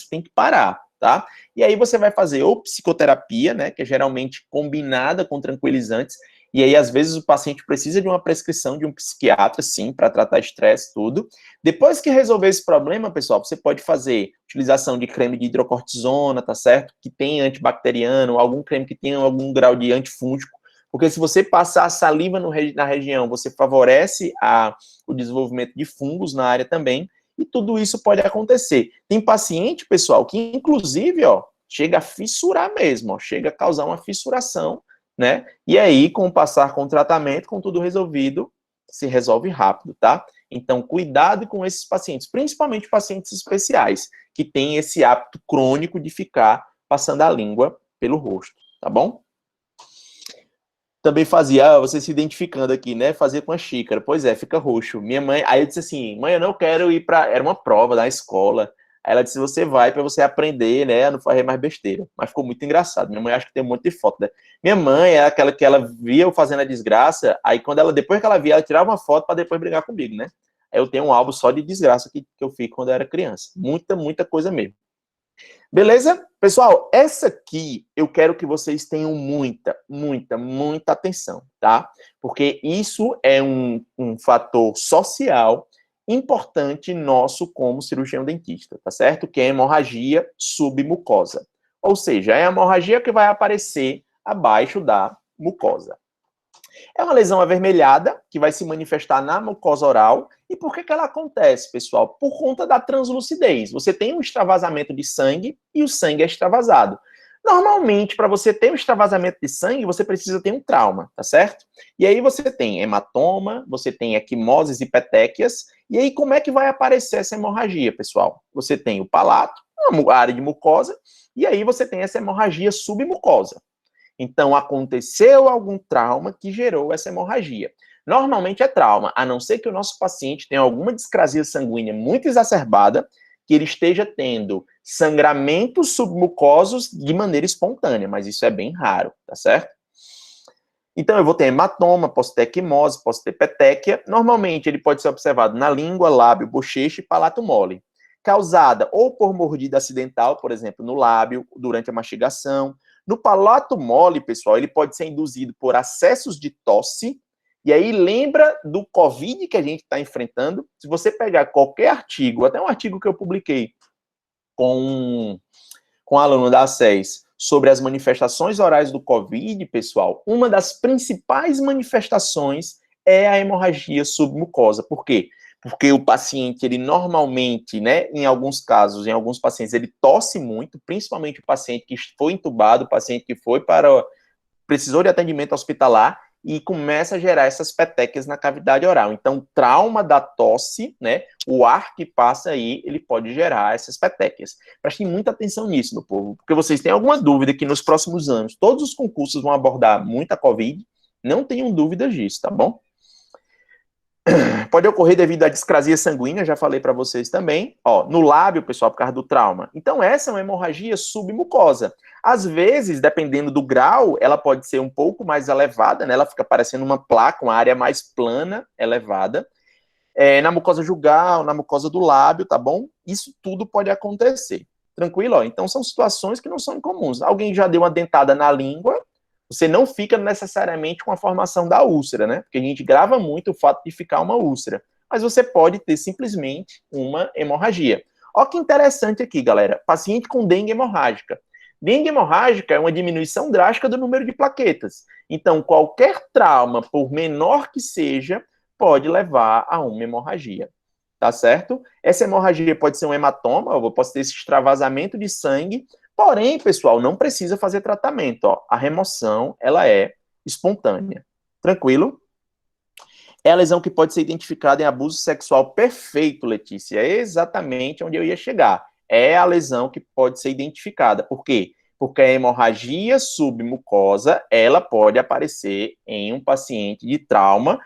tem que parar, tá? E aí você vai fazer ou psicoterapia, né, que é geralmente combinada com tranquilizantes. E aí, às vezes, o paciente precisa de uma prescrição de um psiquiatra, sim, para tratar estresse, tudo. Depois que resolver esse problema, pessoal, você pode fazer utilização de creme de hidrocortisona, tá certo? Que tem antibacteriano, algum creme que tenha algum grau de antifúngico, porque se você passar saliva na região, você favorece o desenvolvimento de fungos na área também, e tudo isso pode acontecer. Tem paciente, pessoal, que inclusive, ó, chega a fissurar mesmo, ó, chega a causar uma fissuração, né? E aí, com o passar com o tratamento, com tudo resolvido, se resolve rápido, tá? Então, cuidado com esses pacientes, principalmente pacientes especiais, que têm esse hábito crônico de ficar passando a língua pelo rosto, tá bom? Também fazia, você se identificando aqui, né? Fazia com a xícara. Pois é, fica roxo. Minha mãe, aí eu disse assim, mãe, eu não quero ir para, era uma prova da escola. Aí ela disse, você vai para você aprender, né, a não fazer mais besteira. Mas ficou muito engraçado. Minha mãe acho que tem um monte de foto, né? Minha mãe é aquela que ela via eu fazendo a desgraça, aí quando ela, depois que ela via, ela tirava uma foto para depois brigar comigo, né? Aí eu tenho um álbum só de desgraça que eu fiz quando eu era criança. Muita coisa mesmo. Beleza? Pessoal, essa aqui eu quero que vocês tenham muita atenção, tá? Porque isso é um fator social importante nosso como cirurgião dentista, tá certo? Que é a hemorragia submucosa. Ou seja, é a hemorragia que vai aparecer abaixo da mucosa. É uma lesão avermelhada que vai se manifestar na mucosa oral. E por que ela acontece, pessoal? Por conta da translucidez. Você tem um extravasamento de sangue e o sangue é extravasado. Normalmente, para você ter um extravasamento de sangue, você precisa ter um trauma, tá certo? E aí você tem hematoma, você tem equimoses e petequias. E aí como é que vai aparecer essa hemorragia, pessoal? Você tem o palato, a área de mucosa, e aí você tem essa hemorragia submucosa. Então, aconteceu algum trauma que gerou essa hemorragia. Normalmente é trauma, a não ser que o nosso paciente tenha alguma discrasia sanguínea muito exacerbada, que ele esteja tendo sangramentos submucosos de maneira espontânea, mas isso é bem raro, tá certo? Então, eu vou ter hematoma, posso ter equimose, posso ter petequia. Normalmente, ele pode ser observado na língua, lábio, bochecha e palato mole. Causada ou por mordida acidental, por exemplo, no lábio, durante a mastigação. No palato mole, pessoal, ele pode ser induzido por acessos de tosse. E aí, lembra do Covid que a gente está enfrentando? Se você pegar qualquer artigo, até um artigo que eu publiquei com um aluno da ACES, sobre as manifestações orais do Covid, pessoal, uma das principais manifestações é a hemorragia submucosa. Por quê? Porque o paciente, ele normalmente, né, em alguns casos, em alguns pacientes, ele tosse muito, principalmente o paciente que foi entubado, o paciente que foi precisou de atendimento hospitalar, e começa a gerar essas petequias na cavidade oral. Então, trauma da tosse, né, o ar que passa aí, ele pode gerar essas petequias. Prestem muita atenção nisso, meu povo, porque vocês têm alguma dúvida que nos próximos anos todos os concursos vão abordar muita Covid, não tenham dúvidas disso, tá bom? Pode ocorrer devido à discrasia sanguínea, já falei para vocês também, ó, no lábio, pessoal, por causa do trauma. Então, essa é uma hemorragia submucosa. Às vezes, dependendo do grau, ela pode ser um pouco mais elevada, né? Ela fica parecendo uma placa, uma área mais plana, elevada. Na mucosa jugal, na mucosa do lábio, tá bom? Isso tudo pode acontecer. Tranquilo? Ó? Então, são situações que não são incomuns. Alguém já deu uma dentada na língua, você não fica necessariamente com a formação da úlcera, né? Porque a gente grava muito o fato de ficar uma úlcera. Mas você pode ter simplesmente uma hemorragia. Olha que interessante aqui, galera. Paciente com dengue hemorrágica. Dengue hemorrágica é uma diminuição drástica do número de plaquetas. Então, qualquer trauma, por menor que seja, pode levar a uma hemorragia. Tá certo? Essa hemorragia pode ser um hematoma, eu posso ter esse extravasamento de sangue. Porém, pessoal, não precisa fazer tratamento. Ó. A remoção, ela é espontânea. Tranquilo? É a lesão que pode ser identificada em abuso sexual perfeito, Letícia. É exatamente onde eu ia chegar. É a lesão que pode ser identificada. Por quê? Porque a hemorragia submucosa, ela pode aparecer em um paciente de trauma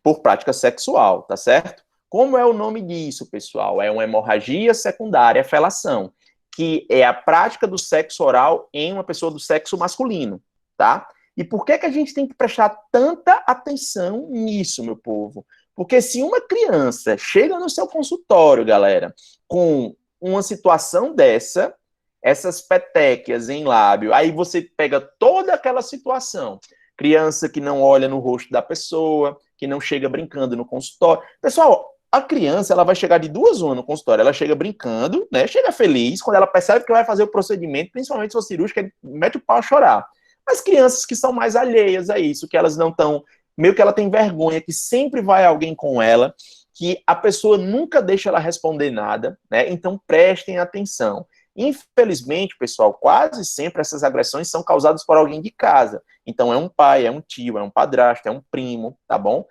por prática sexual, tá certo? Como é o nome disso, pessoal? É uma hemorragia secundária à felação, que é a prática do sexo oral em uma pessoa do sexo masculino, tá? E por que a gente tem que prestar tanta atenção nisso, meu povo? Porque se uma criança chega no seu consultório, galera, com uma situação dessa, essas petequias em lábio, aí você pega toda aquela situação, criança que não olha no rosto da pessoa, que não chega brincando no consultório. Pessoal, a criança, ela vai chegar de 2 horas no consultório, ela chega brincando, né, chega feliz, quando ela percebe que vai fazer o procedimento, principalmente se for cirúrgica, mete o pau a chorar. Mas crianças que são mais alheias a isso, que elas não estão, meio que ela tem vergonha, que sempre vai alguém com ela, que a pessoa nunca deixa ela responder nada, né, então prestem atenção. Infelizmente, pessoal, quase sempre essas agressões são causadas por alguém de casa. Então, é um pai, é um tio, é um padrasto, é um primo, tá bom?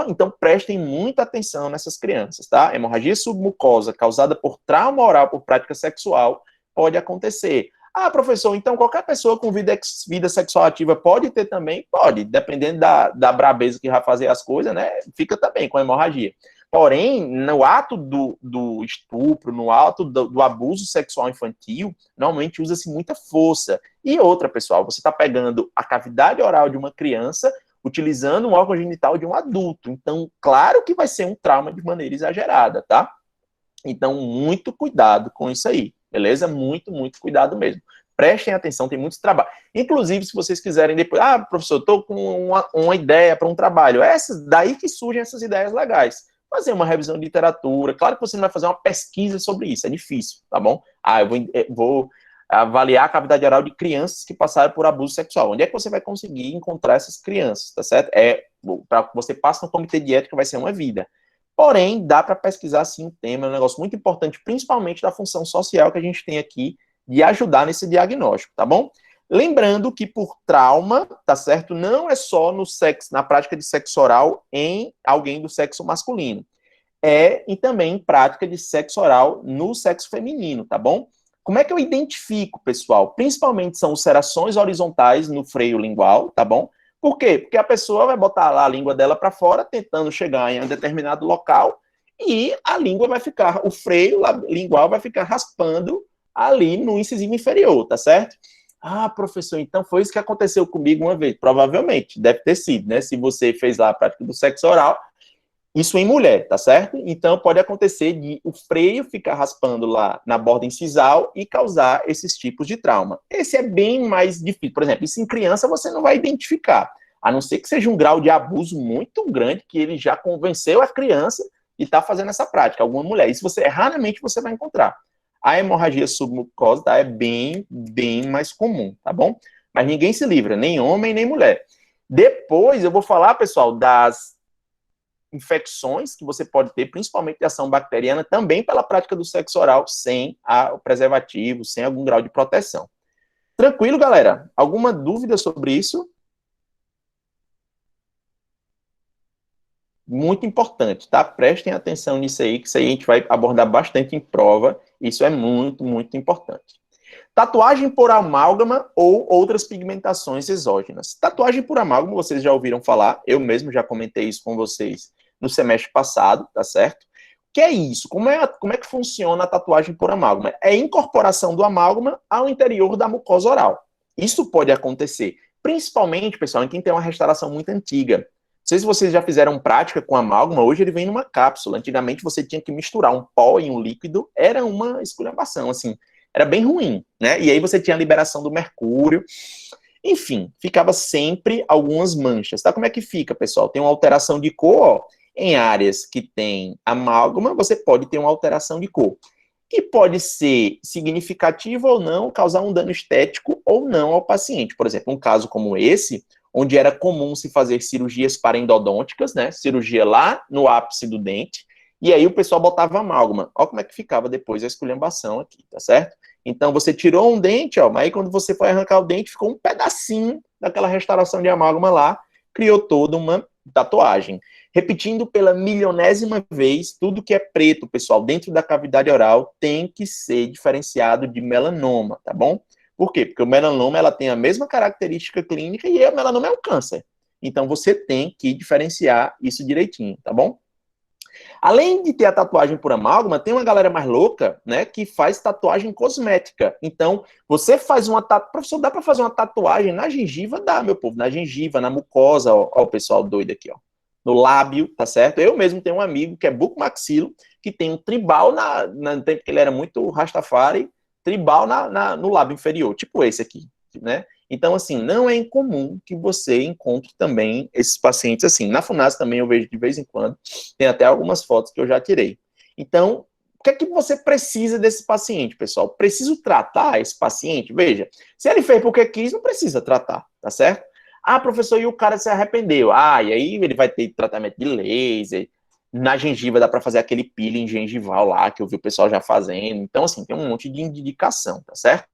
Então, prestem muita atenção nessas crianças, tá? Hemorragia submucosa causada por trauma oral por prática sexual pode acontecer. Ah, professor, então qualquer pessoa com vida sexual ativa pode ter também? Pode, dependendo da brabeza que vai fazer as coisas, né? Fica também com hemorragia. Porém, no ato do estupro, no ato do abuso sexual infantil, normalmente usa-se muita força. E outra, pessoal, você está pegando a cavidade oral de uma criança utilizando um órgão genital de um adulto. Então, claro que vai ser um trauma de maneira exagerada, tá? Então, muito cuidado com isso aí, beleza? Muito, muito cuidado mesmo. Prestem atenção, tem muitos trabalhos. Inclusive, se vocês quiserem depois, professor, estou com uma ideia para um trabalho. Daí que surgem essas ideias legais. Fazer uma revisão de literatura. Claro que você não vai fazer uma pesquisa sobre isso, é difícil, tá bom? Eu vou avaliar a cavidade oral de crianças que passaram por abuso sexual. Onde é que você vai conseguir encontrar essas crianças, tá certo? Para você passar no comitê de ética, vai ser uma vida. Porém, dá para pesquisar sim o tema, é um negócio muito importante, principalmente da função social que a gente tem aqui de ajudar nesse diagnóstico, tá bom? Lembrando que por trauma, tá certo? Não é só no sexo, na prática de sexo oral em alguém do sexo masculino. E também em prática de sexo oral no sexo feminino, tá bom? Como é que eu identifico, pessoal? Principalmente são ulcerações horizontais no freio lingual, tá bom? Por quê? Porque a pessoa vai botar lá a língua dela para fora, tentando chegar em um determinado local, e a língua vai ficar, o freio lingual vai ficar raspando ali no incisivo inferior, tá certo? Ah, professor, então foi isso que aconteceu comigo uma vez. Provavelmente, deve ter sido, né? Se você fez lá a prática do sexo oral, isso em mulher, tá certo? Então, pode acontecer de o freio ficar raspando lá na borda incisal e causar esses tipos de trauma. Esse é bem mais difícil. Por exemplo, isso em criança você não vai identificar, a não ser que seja um grau de abuso muito grande, que ele já convenceu a criança e está fazendo essa prática, alguma mulher. Isso raramente você vai encontrar. A hemorragia submucosa é bem mais comum, tá bom? Mas ninguém se livra, nem homem, nem mulher. Depois eu vou falar, pessoal, das infecções que você pode ter, principalmente de ação bacteriana, também pela prática do sexo oral sem o preservativo, sem algum grau de proteção. Tranquilo, galera? Alguma dúvida sobre isso? Muito importante, tá? Prestem atenção nisso aí, que isso aí a gente vai abordar bastante em prova. Isso é muito importante. Tatuagem por amálgama ou outras pigmentações exógenas. Tatuagem por amálgama, vocês já ouviram falar, eu mesmo já comentei isso com vocês no semestre passado, tá certo? O que é isso? Como é que funciona a tatuagem por amálgama? É a incorporação do amálgama ao interior da mucosa oral. Isso pode acontecer, principalmente, pessoal, em quem tem uma restauração muito antiga. Não sei se vocês já fizeram prática com amálgama, hoje ele vem numa cápsula. Antigamente você tinha que misturar um pó e um líquido, era uma esculhambação, assim, era bem ruim, né? E aí você tinha a liberação do mercúrio. Enfim, ficava sempre algumas manchas, tá? Como é que fica, pessoal? Tem uma alteração de cor, ó. Em áreas que tem amálgama, você pode ter uma alteração de cor, que pode ser significativa ou não, causar um dano estético ou não ao paciente. Por exemplo, um caso como esse, onde era comum se fazer cirurgias parendodônticas, né? Cirurgia lá no ápice do dente, e aí o pessoal botava amálgama. Olha como é que ficava depois a esculhambação aqui, tá certo? Então, você tirou um dente, ó, mas aí quando você foi arrancar o dente, ficou um pedacinho daquela restauração de amálgama lá, criou toda uma tatuagem. Repetindo pela milionésima vez, tudo que é preto, pessoal, dentro da cavidade oral, tem que ser diferenciado de melanoma, tá bom? Por quê? Porque o melanoma, ela tem a mesma característica clínica e o melanoma é um câncer. Então, você tem que diferenciar isso direitinho, tá bom? Além de ter a tatuagem por amálgama, tem uma galera mais louca, né, que faz tatuagem cosmética. Então, você faz uma tatuagem... Professor, dá para fazer uma tatuagem na gengiva? Dá, meu povo, na gengiva, na mucosa, ó o pessoal doido aqui, ó. No lábio, tá certo? Eu mesmo tenho um amigo que é bucomaxilo, que tem um tribal no tempo que ele era muito rastafari, tribal no lábio inferior, tipo esse aqui, né? Então, assim, não é incomum que você encontre também esses pacientes assim. Na FUNAS também eu vejo de vez em quando, tem até algumas fotos que eu já tirei. Então, o que é que você precisa desse paciente, pessoal? Preciso tratar esse paciente? Veja, se ele fez porque quis, não precisa tratar, tá certo? Ah, professor, e o cara se arrependeu? Ah, e aí ele vai ter tratamento de laser. Na gengiva dá para fazer aquele peeling gengival lá, que eu vi o pessoal já fazendo. Então, assim, tem um monte de indicação, tá certo?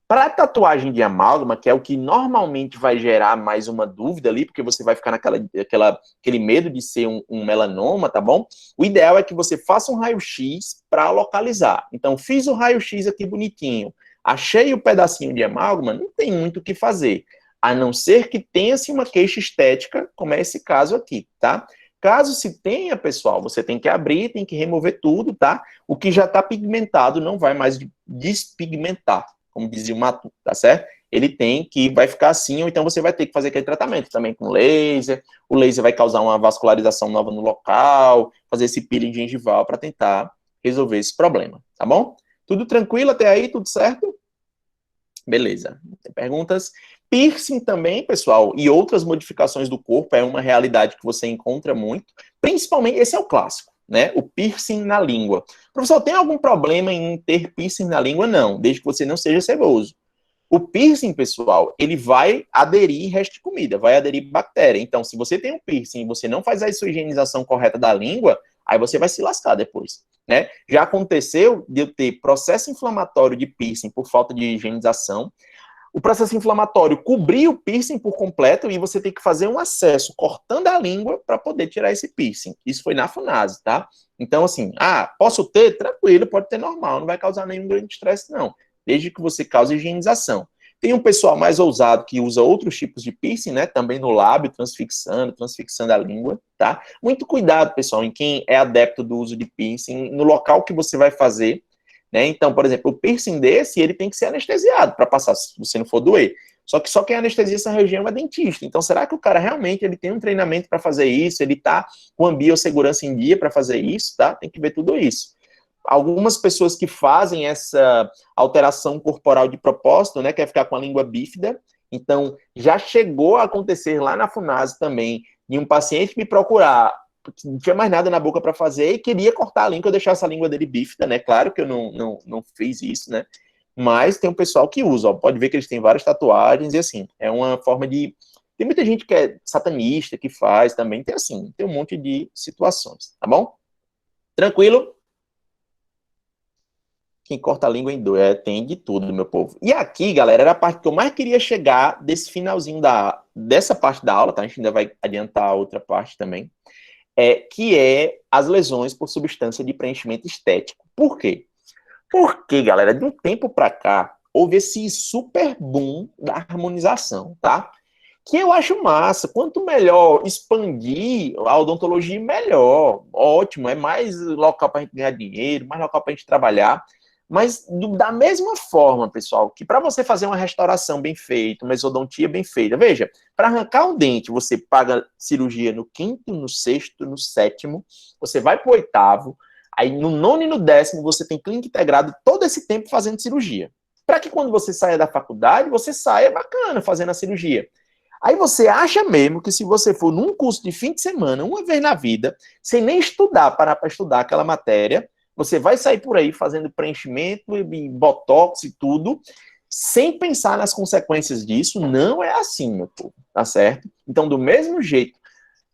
Para tatuagem de amálgama, que é o que normalmente vai gerar mais uma dúvida ali, porque você vai ficar aquele medo de ser um melanoma, tá bom? O ideal é que você faça um raio-x para localizar. Então, fiz o raio-x aqui bonitinho, achei o pedacinho de amálgama, não tem muito o que fazer, a não ser que tenha-se uma queixa estética, como é esse caso aqui, tá? Caso se tenha, pessoal, você tem que abrir, tem que remover tudo, tá? O que já está pigmentado não vai mais despigmentar, como dizia o Matu, tá certo? Ele vai ficar assim, ou então você vai ter que fazer aquele tratamento também com laser. O laser vai causar uma vascularização nova no local, fazer esse peeling gengival para tentar resolver esse problema, tá bom? Tudo tranquilo até aí, tudo certo? Beleza. Tem perguntas? Piercing também, pessoal, e outras modificações do corpo é uma realidade que você encontra muito, principalmente, esse é o clássico, né? O piercing na língua. Professor, tem algum problema em ter piercing na língua? Não, desde que você não seja ceboso. O piercing, pessoal, ele vai aderir resto de comida, vai aderir bactéria. Então, se você tem um piercing e você não faz a sua higienização correta da língua, aí você vai se lascar depois, né? Já aconteceu de eu ter processo inflamatório de piercing por falta de higienização. O processo inflamatório cobrir o piercing por completo e você tem que fazer um acesso cortando a língua para poder tirar esse piercing. Isso foi na FUNASE, tá? Então, assim, posso ter? Tranquilo, pode ter normal, não vai causar nenhum grande estresse, não. Desde que você cause higienização. Tem um pessoal mais ousado que usa outros tipos de piercing, né? Também no lábio, transfixando a língua, tá? Muito cuidado, pessoal, em quem é adepto do uso de piercing, no local que você vai fazer, né? Então, por exemplo, o piercing desse, ele tem que ser anestesiado para passar, se você não for doer. Só quem anestesia essa região é dentista. Então, será que o cara realmente ele tem um treinamento para fazer isso? Ele está com a biossegurança em dia para fazer isso, tá? Tem que ver tudo isso. Algumas pessoas que fazem essa alteração corporal de propósito, né, quer ficar com a língua bífida. Então, já chegou a acontecer lá na FUNASE também, de um paciente me procurar, porque não tinha mais nada na boca para fazer e queria cortar a língua, eu deixasse a língua dele bífida, né? Claro que eu não fiz isso, né? Mas tem um pessoal que usa, ó, pode ver que eles têm várias tatuagens e assim, é uma forma de... Tem muita gente que é satanista, que faz também, tem assim, tem um monte de situações, tá bom? Tranquilo? Quem corta a língua em dois, tem de tudo, meu povo. E aqui, galera, era a parte que eu mais queria chegar desse finalzinho dessa parte da aula, tá? A gente ainda vai adiantar a outra parte também, que é as lesões por substância de preenchimento estético. Por quê? Porque, galera, de um tempo para cá, houve esse super boom da harmonização, tá? Que eu acho massa. Quanto melhor expandir a odontologia, melhor. Ótimo, é mais local para a gente ganhar dinheiro, mais local para a gente trabalhar. Mas da mesma forma, pessoal, que para você fazer uma restauração bem feita, uma exodontia bem feita, veja, para arrancar um dente, você paga cirurgia no quinto, no sexto, no sétimo, você vai para o oitavo, aí no nono e no décimo você tem clínica integrado todo esse tempo fazendo cirurgia. Para que quando você saia da faculdade, você saia bacana fazendo a cirurgia. Aí você acha mesmo que se você for num curso de fim de semana, uma vez na vida, sem nem estudar, parar para estudar aquela matéria, você vai sair por aí fazendo preenchimento e botox e tudo, sem pensar nas consequências disso? Não é assim, meu povo, tá certo? Então, do mesmo jeito,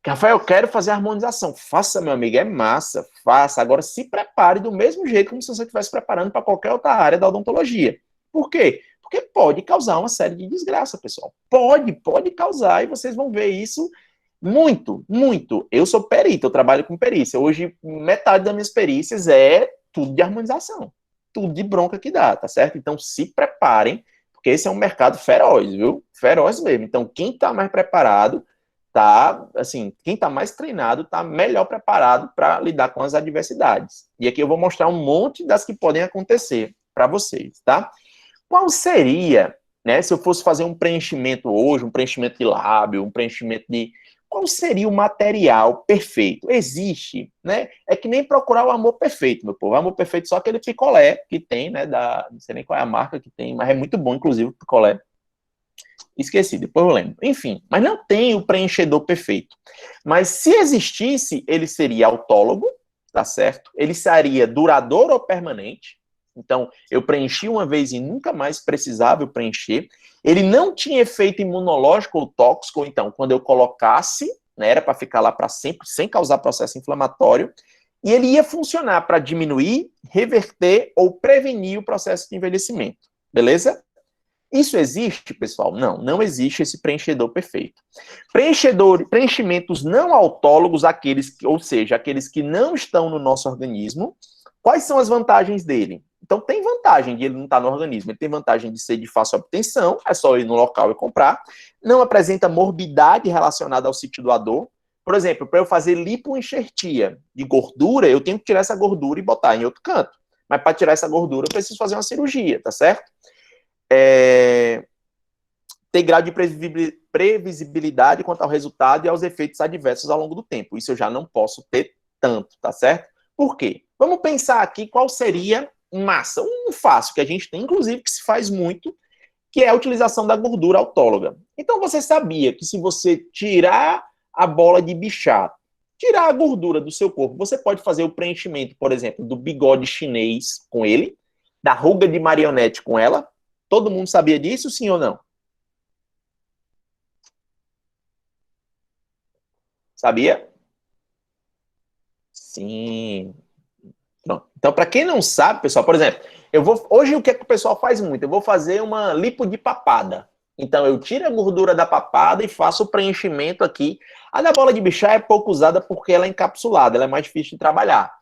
Rafael, eu quero fazer harmonização. Faça, meu amigo, é massa, faça. Agora se prepare do mesmo jeito como se você estivesse preparando para qualquer outra área da odontologia. Por quê? Porque pode causar uma série de desgraça, pessoal. Pode causar, e vocês vão ver isso muito, muito. Eu sou perito, eu trabalho com perícia. Hoje, metade das minhas perícias é tudo de harmonização. Tudo de bronca que dá, tá certo? Então, se preparem, porque esse é um mercado feroz, viu? Feroz mesmo. Então, quem está mais preparado tá, assim, quem está mais treinado está melhor preparado para lidar com as adversidades. E aqui eu vou mostrar um monte das que podem acontecer para vocês, tá? Qual seria, né, se eu fosse fazer um preenchimento hoje, um preenchimento de lábio, um preenchimento de... Qual seria o material perfeito? Existe, né? É que nem procurar o amor perfeito, meu povo. O amor perfeito só aquele picolé que tem, né, não sei nem qual é a marca que tem, mas é muito bom, inclusive, o picolé. Esqueci, depois eu lembro. Enfim, mas não tem o preenchedor perfeito. Mas se existisse, ele seria autólogo, tá certo? Ele seria duradouro ou permanente. Então, eu preenchi uma vez e nunca mais precisava eu preencher. Ele não tinha efeito imunológico ou tóxico, então, quando eu colocasse, né, era para ficar lá para sempre, sem causar processo inflamatório. E ele ia funcionar para diminuir, reverter ou prevenir o processo de envelhecimento. Beleza? Isso existe, pessoal? Não, não existe esse preenchedor perfeito. Preenchimentos não autólogos, ou seja, aqueles que não estão no nosso organismo, quais são as vantagens dele? Então, tem vantagem de ele não estar no organismo, ele tem vantagem de ser de fácil obtenção, é só ir no local e comprar, não apresenta morbidade relacionada ao sítio doador. Por exemplo, para eu fazer lipoenxertia de gordura, eu tenho que tirar essa gordura e botar em outro canto. Mas para tirar essa gordura, eu preciso fazer uma cirurgia, tá certo? Ter grau de previsibilidade quanto ao resultado e aos efeitos adversos ao longo do tempo. Isso eu já não posso ter tanto, tá certo? Por quê? Vamos pensar aqui qual seria massa, um fácil que a gente tem, inclusive, que se faz muito, que é a utilização da gordura autóloga. Então, você sabia que se você tirar a bola de bichar, tirar a gordura do seu corpo, você pode fazer o preenchimento, por exemplo, do bigode chinês com ele, da ruga de marionete com ela. Todo mundo sabia disso, sim ou não? Sabia? Sim. Pronto. Então, para quem não sabe, pessoal, por exemplo, hoje o que é que o pessoal faz muito? Eu vou fazer uma lipo de papada. Então, eu tiro a gordura da papada e faço o preenchimento aqui. A da bola de bichar é pouco usada porque ela é encapsulada, ela é mais difícil de trabalhar.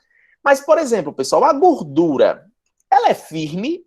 Mas, por exemplo, pessoal, a gordura, ela é firme?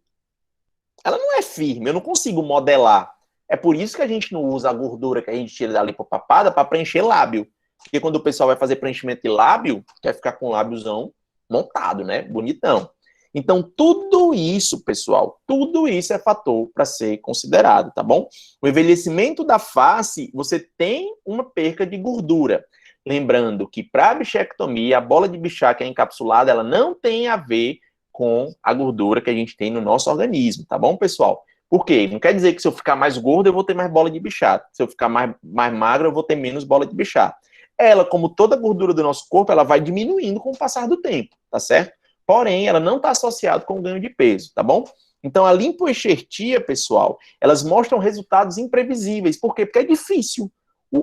Ela não é firme, eu não consigo modelar. É por isso que a gente não usa a gordura que a gente tira da lipopapada para preencher lábio. Porque quando o pessoal vai fazer preenchimento de lábio, quer ficar com o lábiozão montado, né? Bonitão. Então, tudo isso, pessoal, tudo isso é fator para ser considerado, tá bom? O envelhecimento da face, você tem uma perca de gordura. Lembrando que para a bichectomia, a bola de bichar que é encapsulada, ela não tem a ver com a gordura que a gente tem no nosso organismo, tá bom, pessoal? Por quê? Não quer dizer que se eu ficar mais gordo, eu vou ter mais bola de bichar. Se eu ficar mais magro, eu vou ter menos bola de bichar. Ela, como toda gordura do nosso corpo, ela vai diminuindo com o passar do tempo, tá certo? Porém, ela não está associada com o ganho de peso, tá bom? Então, a lipoenxertia, pessoal, elas mostram resultados imprevisíveis. Por quê? Porque é difícil.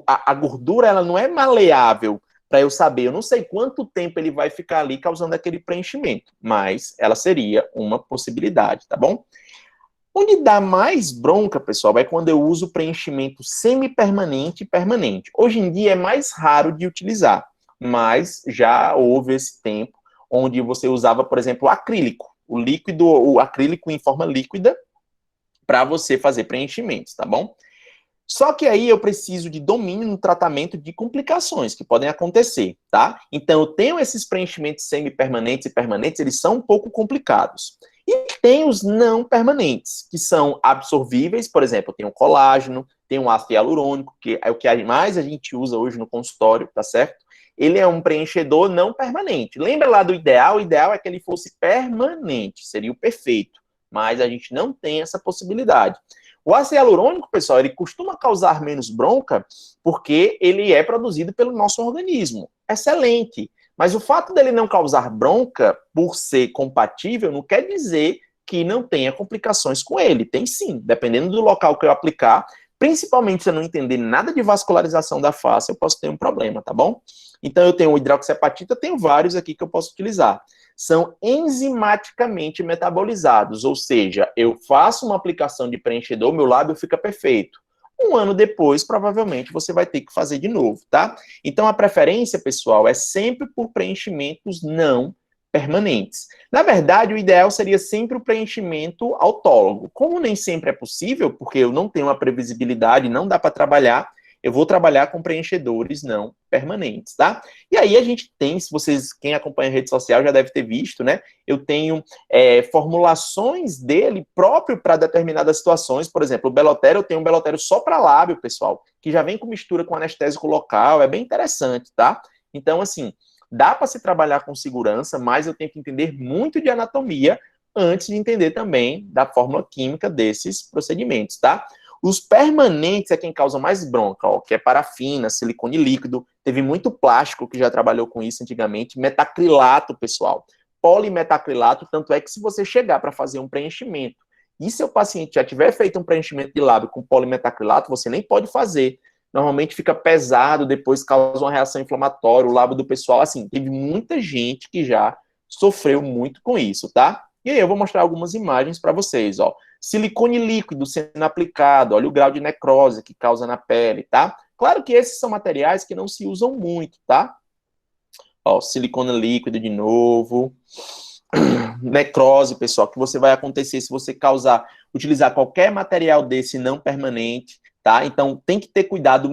A gordura, ela não é maleável para eu saber. Eu não sei quanto tempo ele vai ficar ali causando aquele preenchimento, mas ela seria uma possibilidade, tá bom? Onde dá mais bronca, pessoal, é quando eu uso preenchimento semi-permanente e permanente. Hoje em dia é mais raro de utilizar, mas já houve esse tempo onde você usava, por exemplo, o acrílico, o acrílico em forma líquida, para você fazer preenchimentos, tá bom? Só que aí eu preciso de domínio no tratamento de complicações que podem acontecer, tá? Então eu tenho esses preenchimentos semi-permanentes e permanentes, eles são um pouco complicados. E tem os não permanentes, que são absorvíveis, por exemplo, tem o colágeno, tem o ácido hialurônico, que é o que mais a gente usa hoje no consultório, tá certo? Ele é um preenchedor não permanente. Lembra lá do ideal? O ideal é que ele fosse permanente, seria o perfeito, mas a gente não tem essa possibilidade. O ácido hialurônico, pessoal, ele costuma causar menos bronca porque ele é produzido pelo nosso organismo. Excelente. Mas o fato dele não causar bronca por ser compatível não quer dizer que não tenha complicações com ele. Tem sim, dependendo do local que eu aplicar, principalmente se eu não entender nada de vascularização da face, eu posso ter um problema, tá bom? Então eu tenho o hidroxiapatita, eu tenho vários aqui que eu posso utilizar. São enzimaticamente metabolizados, ou seja, eu faço uma aplicação de preenchedor, meu lábio fica perfeito. Um ano depois, provavelmente, você vai ter que fazer de novo, tá? Então, a preferência, pessoal, é sempre por preenchimentos não permanentes. Na verdade, o ideal seria sempre o preenchimento autólogo. Como nem sempre é possível, porque eu não tenho uma previsibilidade, não dá para trabalhar, eu vou trabalhar com preenchedores não permanentes, tá? E aí a gente tem, se vocês, quem acompanha a rede social já deve ter visto, né? Eu tenho formulações dele próprio para determinadas situações. Por exemplo, o Belotério, eu tenho um Belotério só para lábio, pessoal, que já vem com mistura com anestésico local, é bem interessante, tá? Então, assim, dá para se trabalhar com segurança, mas eu tenho que entender muito de anatomia antes de entender também da fórmula química desses procedimentos, tá? Os permanentes é quem causa mais bronca, ó, que é parafina, silicone líquido, teve muito plástico que já trabalhou com isso antigamente, metacrilato, pessoal. Polimetacrilato, tanto é que se você chegar para fazer um preenchimento, e seu paciente já tiver feito um preenchimento de lábio com polimetacrilato, você nem pode fazer. Normalmente fica pesado, depois causa uma reação inflamatória, o lábio do pessoal, assim, teve muita gente que já sofreu muito com isso, tá? E aí eu vou mostrar algumas imagens para vocês, ó. Silicone líquido sendo aplicado, olha o grau de necrose que causa na pele, tá? Claro que esses são materiais que não se usam muito, tá? Ó, silicone líquido de novo. Necrose, pessoal, que você vai acontecer se você utilizar qualquer material desse não permanente, tá? Então tem que ter cuidado,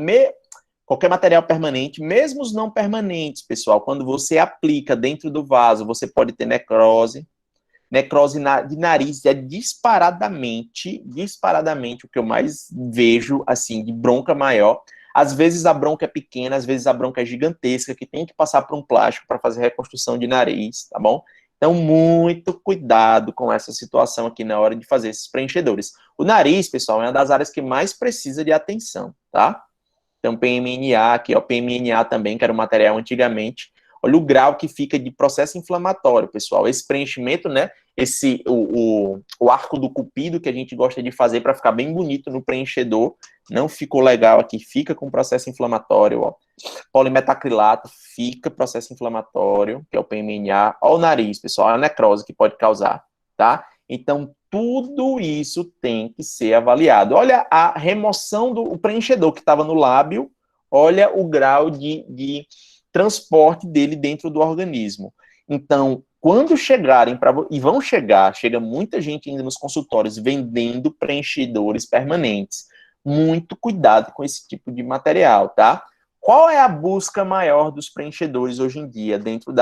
qualquer material permanente, mesmo os não permanentes, pessoal, quando você aplica dentro do vaso, você pode ter necrose. Necrose de nariz é disparadamente o que eu mais vejo, assim, de bronca maior. Às vezes a bronca é pequena, às vezes a bronca é gigantesca, que tem que passar por um plástico para fazer reconstrução de nariz, tá bom? Então, muito cuidado com essa situação aqui na hora de fazer esses preenchedores. O nariz, pessoal, é uma das áreas que mais precisa de atenção, tá? Então, PMNA aqui, ó, PMNA também, que era um material antigamente. Olha o grau que fica de processo inflamatório, pessoal. Esse preenchimento, né? O arco do cupido que a gente gosta de fazer para ficar bem bonito no preenchedor, não ficou legal aqui, fica com processo inflamatório, ó. Polimetacrilato, fica processo inflamatório, que é o PMNA. Olha o nariz, pessoal, a necrose que pode causar, tá? Então, tudo isso tem que ser avaliado. Olha a remoção do preenchedor que estava no lábio, olha o grau de transporte dele dentro do organismo. Então, quando chegarem, chega muita gente ainda nos consultórios vendendo preenchedores permanentes. Muito cuidado com esse tipo de material, tá? Qual é a busca maior dos preenchedores hoje em dia, dentro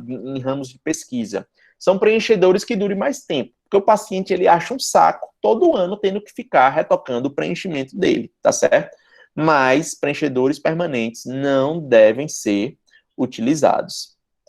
em ramos de pesquisa? São preenchedores que durem mais tempo, porque o paciente ele acha um saco todo ano tendo que ficar retocando o preenchimento dele, tá certo? Mas preenchedores permanentes não devem ser utilizados.